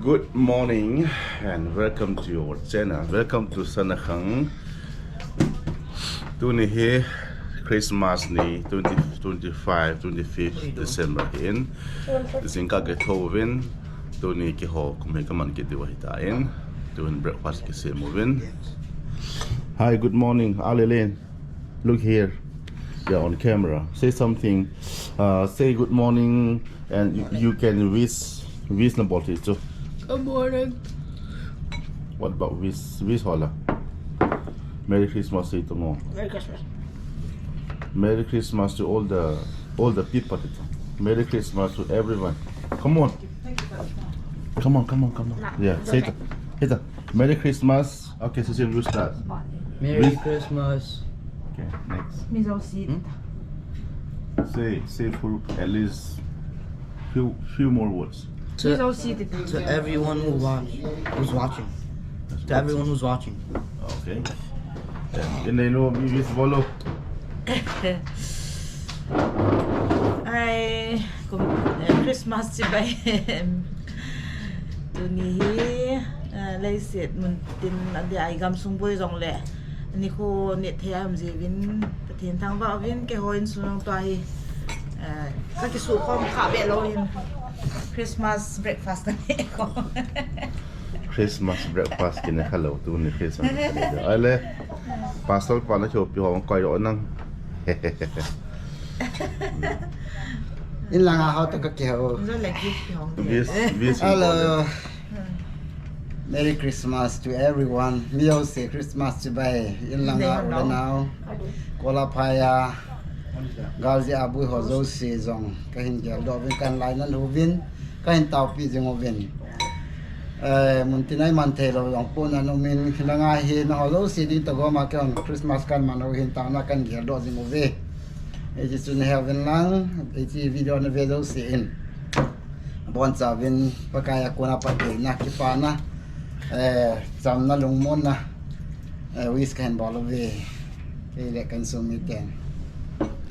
Good morning and welcome to your channel. Welcome to Sanakang. Tu ni he Christmas ni 25 December in. Singka ke thovin. Tu ni ki ho kumhe kaman ki diwa hitain. Doing breakfast ki se movin. Hi, good morning, Alilin. Look here. You're on camera. Say something. Say good morning, and you can wish about it too. Good morning. What about wish hola? Merry Christmas to you. Merry Christmas. Merry Christmas to all the people. Merry Christmas to everyone. Come on. Come on. Yeah, say it. Hit it. Merry Christmas. Okay, so you start. Merry Christmas. Okay, next. Miso Say for at least few more words. To everyone who's watching. To everyone who's watching. Okay. And they know me with Volo. Ay Christmas si bay tu ni lai set mun tin adi ai gam sung boy jong le ni ko ne thiam je vin pathin thang ba vin ke hoin sunong to hi ka ki su khom kha be lo in Christmas breakfast ni ko Christmas breakfast kina hello tu ni Christmas. Ale pasal pa na chopi ho koi ro nang. In lang ako to kakeo. so like gift hong This Hello. Merry Christmas to everyone. Mio say Christmas to bay. In lang ako now. Kola paya. Galzi abu hozo season. Kahin gel do vin kan lai nan hovin. Kahin tau pi jeng hovin. Muntinay mantelo yung po na numin hinangahin na hozo si dito go makon Christmas kan manohin ta na kan gel do jeng hovin. Just to have lang iti video na video siin. Bon sabin pakaya ko na pati na kipana sam na lungmon na wis kan bolove ile kan sumiten.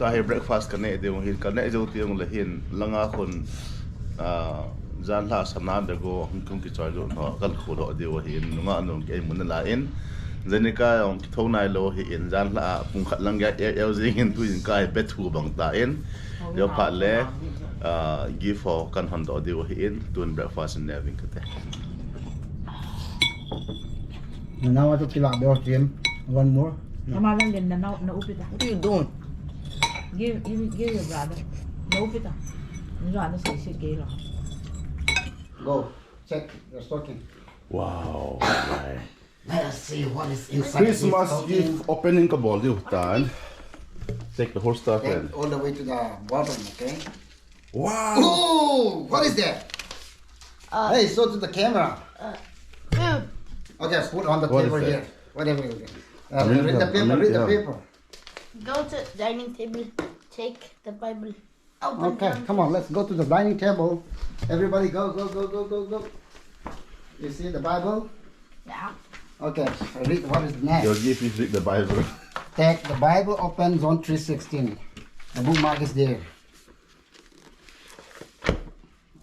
Tahi breakfast kane de hin kane jo tiang le hin langa khun jan la samna de go hung ki choi lo no kan khodo de wa hin nga anong ke mun la in zenika ong thonai lo hi in jan la pung khat lang ya el jing in tu in kai pe thu bang ta in yo pha le give for kan hon do de wa hi in tun breakfast in nevin kate. Now to tila do Jim. One more. Tama lang din na upita. What are you doing? Give your brother. Na upita. Njo ano si gelo. Go. Check your stocking. Wow. Right. Let us see what is inside. Christmas gift opening ka ball di utan. Take the whole stuff in. All the way to the bottom, okay? Wow. Oh, what is that? Hey, show to the camera. Okay, put on the What table is that? here. Whatever you get. Read Read the the- paper. Go to dining table, take the Bible. Okay, come on, let's go to the dining table. Everybody go. You see the Bible? Yeah. Okay, read what is Your next. gift is read the Bible. Take the Bible, open John 3:16. The bookmark is there.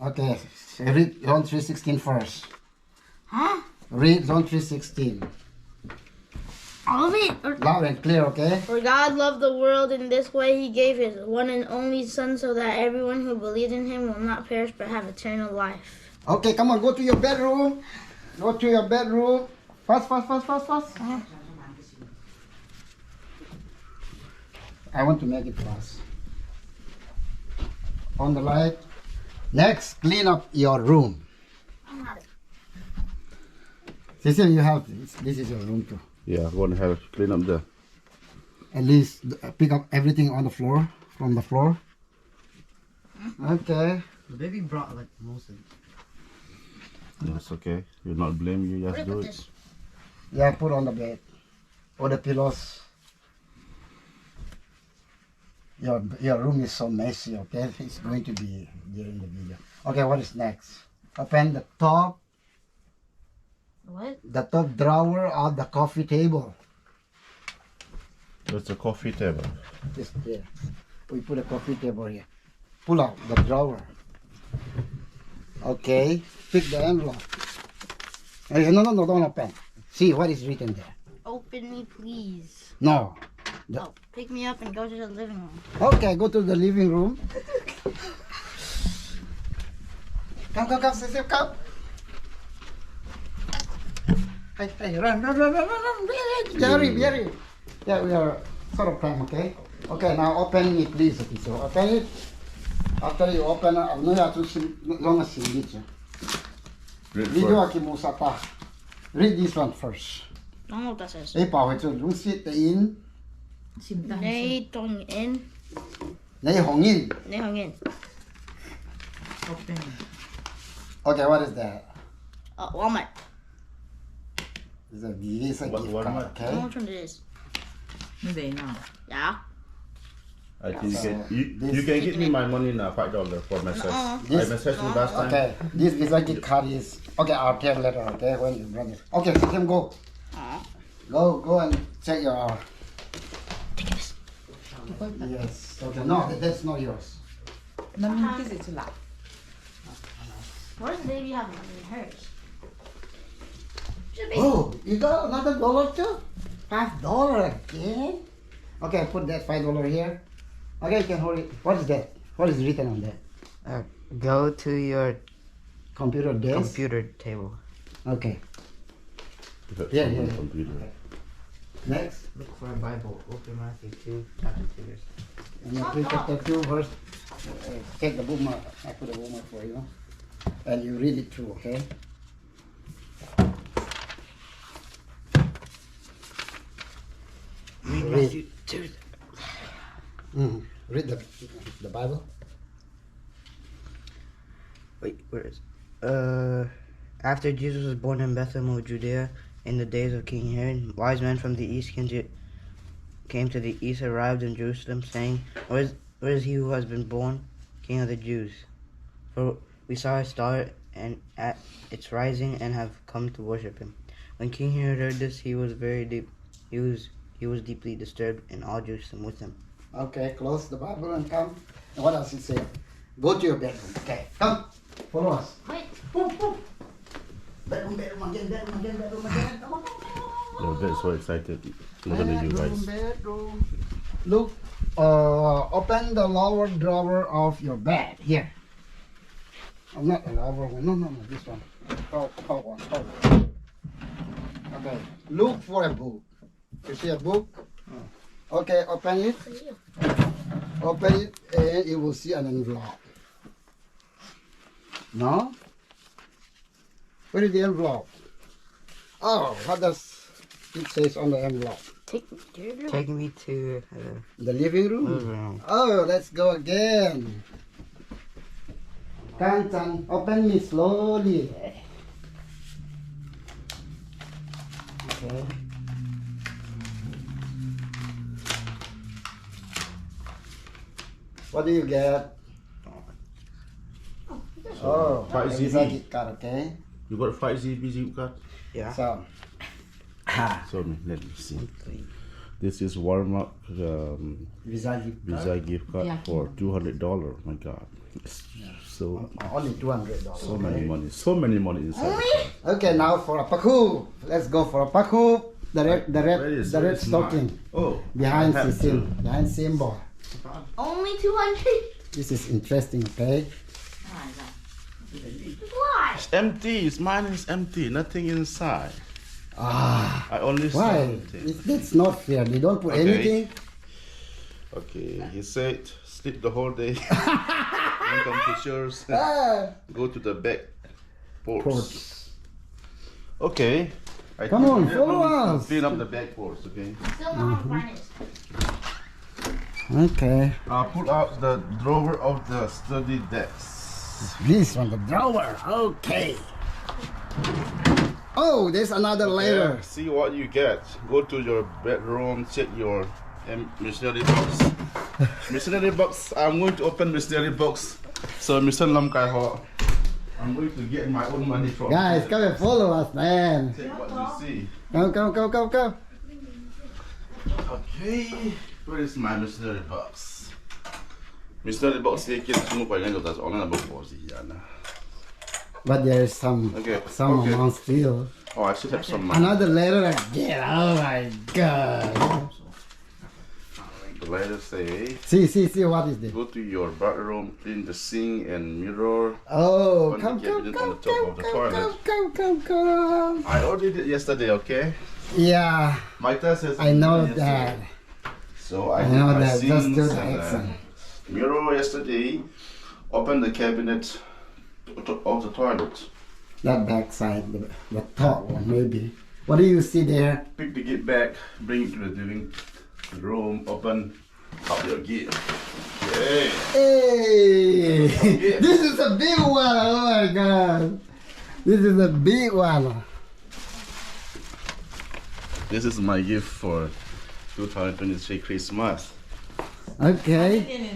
Okay, read John 3:16 first. Huh? Read John 3:16. All of it. Loud and clear, okay? For God loved the world in this way, He gave His one and only Son, so that everyone who believes in Him will not perish but have eternal life. Okay, come on, go to your bedroom. Go to your bedroom. Fast. I want to make it fast. On the light. Next, clean up your room. Cecil, you have this is your room too. Yeah, go and have clean up there. At least pick up everything on the floor, from the floor. Okay. The baby brought like most of it. Yes, okay. You'll not blame you, just do it. Yeah, put on the bed. Or the pillows. Your room is so messy, okay? It's going to be there in the video. Okay, what is next? Open the top What? drawer of the coffee table. That's a coffee table. Just there. We put a coffee table here. Pull out the drawer. Okay. Pick the envelope. No, don't open. See what is written there. Open me, please. No. Oh, pick me up and go to the living room. Okay, go to the living room. Come, Cecil, come. Hey, run. Jerry. Yeah, we are sort of time, okay? Okay, now open it, please. So open it. After you open it, I'm not going to Read Video first. aki musata. Read this one first. Don't know what that says. Ei bảo vệ chung sit in Sim tang. Nay Tong In. nei hong in. Nay Hong In. Open. Okay, what is that? Walmart. It's a Visa What gift one card, month? I don't know okay? which one it is. Hindi na. Yeah. I think So, you this- can give me my money now, $5 for message. I This- messaged you last time. Okay, this Visa gift card is okay. I'll tell later, okay? When you run it. Okay, let him go. Go and check your. Yes. Okay, no, that's not yours. Namintis ito lang. What does baby have in hers? Oh, you got another dollar too? $5 again? Okay, put that $5 here. Okay, you can hold it. What is that? What is written on that? Go to your Computer desk. computer table. Okay. If it's Yeah, on yeah, the yeah. computer. Next. Look for a Bible. Open Matthew 2, chapter 2. And Matthew chapter 2 verse. Take the bookmark. I put a bookmark for you. And you read it through, okay? Read Read. Matthew 2. Read the Bible. Wait, where is After Jesus was born in Bethlehem of Judea in the days of King Herod, wise men from the east came to the east, arrived in Jerusalem, saying, Where is he who has been born, King of the Jews? For we saw his star and at its rising and have come to worship him. When King Herod heard this, he was deeply disturbed, and all Jerusalem with him. Okay, close the Bible and come. And what else it say? Go to your bedroom. Okay, come. Follow us. Wait. Boom. Bedroom again. Come on. They're very so excited. Looking at you guys. Bedroom. Look, open the lower drawer of your bed. Here. Oh, not the lower one. No, this one. Top one. Okay, look for a book. You see a book? Okay, open it. Open it and you will see an envelope. No? Where is the envelope? Oh, what does it say on the envelope? Take me to your room. Take me to The living room? room. Oh, let's go again. Kan, open it slowly. Okay. What do you get? Oh, 5 Visa ZB. gift card, okay? You got 5 ZB zip card? Yeah. So, Show me. Let me see. This is Walmart Visa gift card. Visa gift card Yeah. for $200. My God. So Only $200. so many money. So many money inside. the card. Okay, now for a paku. Let's go for a paku. The red Where is mine? stocking. Oh, Behind I have Cecil. to. Behind symbol. Only 200? This is interesting, okay? Why? It's empty. Mine is empty. Nothing inside. Ah, I only saw why? something. That's not fair. They don't put Okay. anything. Okay, he said sleep the whole day. Don't come to church. Ah, Go to the back porch. porch. Okay. I Come think on, we follow only us. Clean up the back porch, okay? Still know how to find it. Okay. I'll pull out the drawer of the study desk. This one, the drawer. Okay. Oh, there's another layer. Yeah, see what you get. Go to your bedroom, check your missionary box. Missionary box. I'm going to open missionary box. So, Mr. Lam Kai Ho, I'm going to get my own money from Guys, here. come and follow us, man. Check what you see. Come. Okay, where is my missionary box? Missionary box here, kids, no, I don't know. That's all I'm about. but there is some Okay, some okay. amount still. Oh, I should have some. Another letter again. Oh my god. The letter say, See what is this? go to your bathroom, clean the sink and mirror. Oh, On the come, cabinet come, on come, the top come, of the come, toilet. come. I already did yesterday, okay? Yeah, My test says I know yesterday. that. So I I did know my that. Just do sinks the and, action. mirror yesterday. Open the cabinet of the toilet. That back side, the top one maybe. What do you see there? Pick the gift back, bring it to the living room, open up your gift. Yay! Hey, this is a big one. Oh my god, this is a big one. This is my gift for 2023 Christmas. Okay.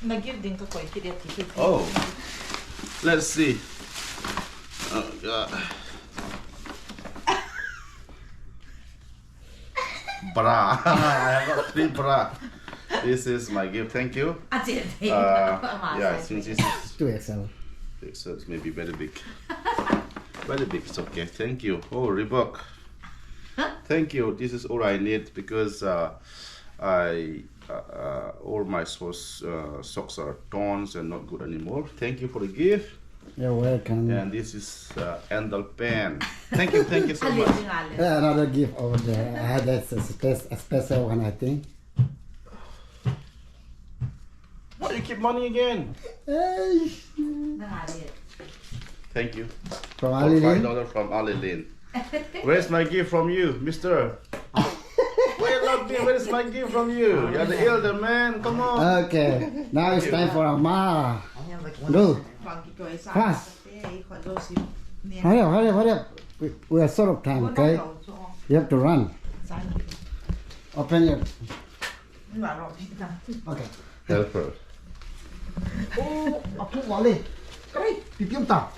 Nag-give din ka ko creativity. Oh, let's see. Oh God. Bra. I have got 3 bra. This is my gift. Thank you. Yeah, since this is 2XL. big, so it's maybe very big. Very big. It's okay. Thank you. Oh, Reebok. Thank you. This is all I need because all my socks are torn and not good anymore. Thank you for the gift. You're welcome. And this is Endel pen. Thank you so much. Another gift over there. I had a special one, I think. What, you keep money again? Hey, Thank you. from For Alilin. $5 from Ali Lin. Where's my gift from you, mister? Why you love me? Where's my gift from you? You're the elder man. Come on. Okay, now it's time for Amma. I have like one. Go. Fast. Hurry up. We are short of time, okay? You have to run. Open your. Okay. Help her. Oh, aku boleh. Keren. Pipium tak?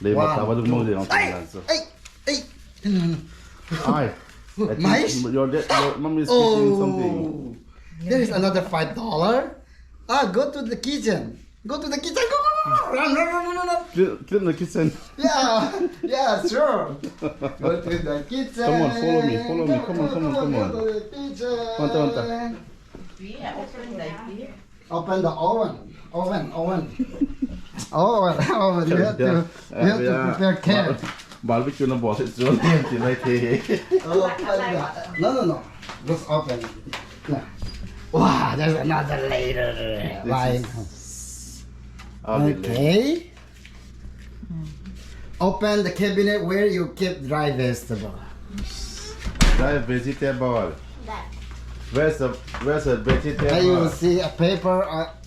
Leave Wow. my cover the movie on the answer. Hey. Hi. I think Mice? your mom is speaking something. Oh, there is another $5. Go to the kitchen. Go to the kitchen. Go. Run. Clean the kitchen. Yeah, sure. Go to the kitchen. Come on, follow me. Come on. Go to the kitchen. Wanta. Open the oven. You have to prepare care. Barbecue na boss it's all empty right here. No. Just open it. No. Wow, there's another later line. Okay. Open the cabinet where you keep dry vegetable. Dry vegetable. That. Where's the Then you vegetable? will see a paper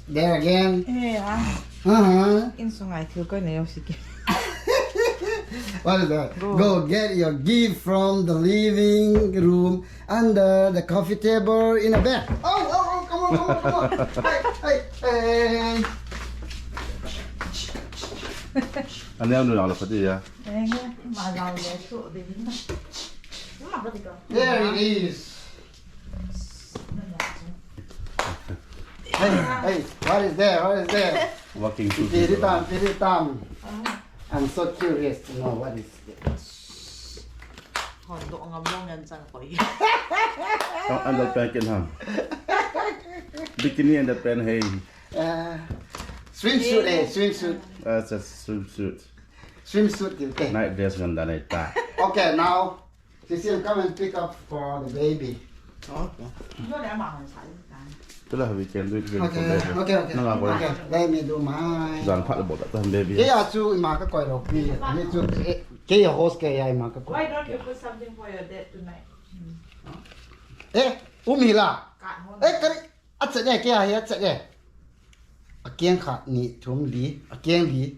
there again. Yeah. Insungay ko na yung sige. What is that? Go get your gift from the living room under the coffee table in a bed. Oh, come on. Hey. Ano yung nuna ka pati ya? There it is. Hey, what is there? Walking through Piritam. I'm so curious to know what is this. Hondo ang among yan sa ko. Ang underpants kin ham. Bikini underpants hey. Swimsuit. That's a swimsuit. Swimsuit you take. Night dress ganda na ita. Okay, now Cecile, come and pick up for the baby. Okay. Itulah we can do it very Okay. Let me do mine. Jangan pak lebok tak tahan baby. Kaya chu ima ka koi ro pi. Ni chu kaya host kaya ima ka koi. Why don't you put something for your dad tonight? Umi la. Kat Kari atse ne kaya ya atse ne. Akiang kha ni thum li, akiang li.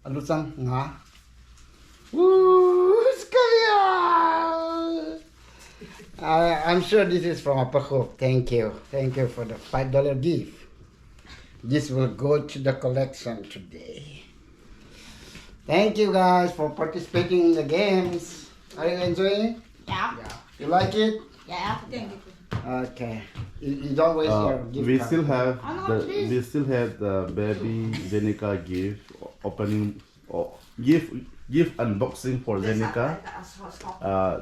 Alu sang nga. Kaya. I'm sure this is from Upper Hope. Thank you for the $5 gift. This will go to the collection today. Thank you guys for participating in the games. Are you enjoying it? Yeah. You like it? Yeah. Okay. You don't waste your gift we card. still have I know what it is. we still have the baby Zenica gift opening or gift unboxing for Zenica.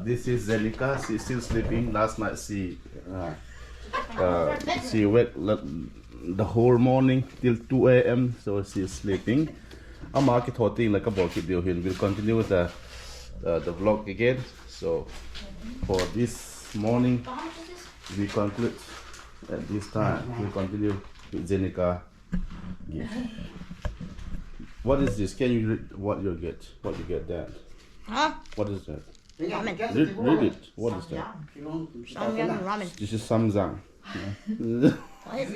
This is Zenica. She's still sleeping. Last night she wake the whole morning till 2 a.m. so she's sleeping. I'm market holding like a bucket deal here. We'll continue with the vlog again. So for this morning we conclude at this time. We continue with Zenica gift. What is this? Can you read what you get? What you get that? Huh? What is that? Ramen. Read it. What is that? Samyang ramen. This is Samzang. What?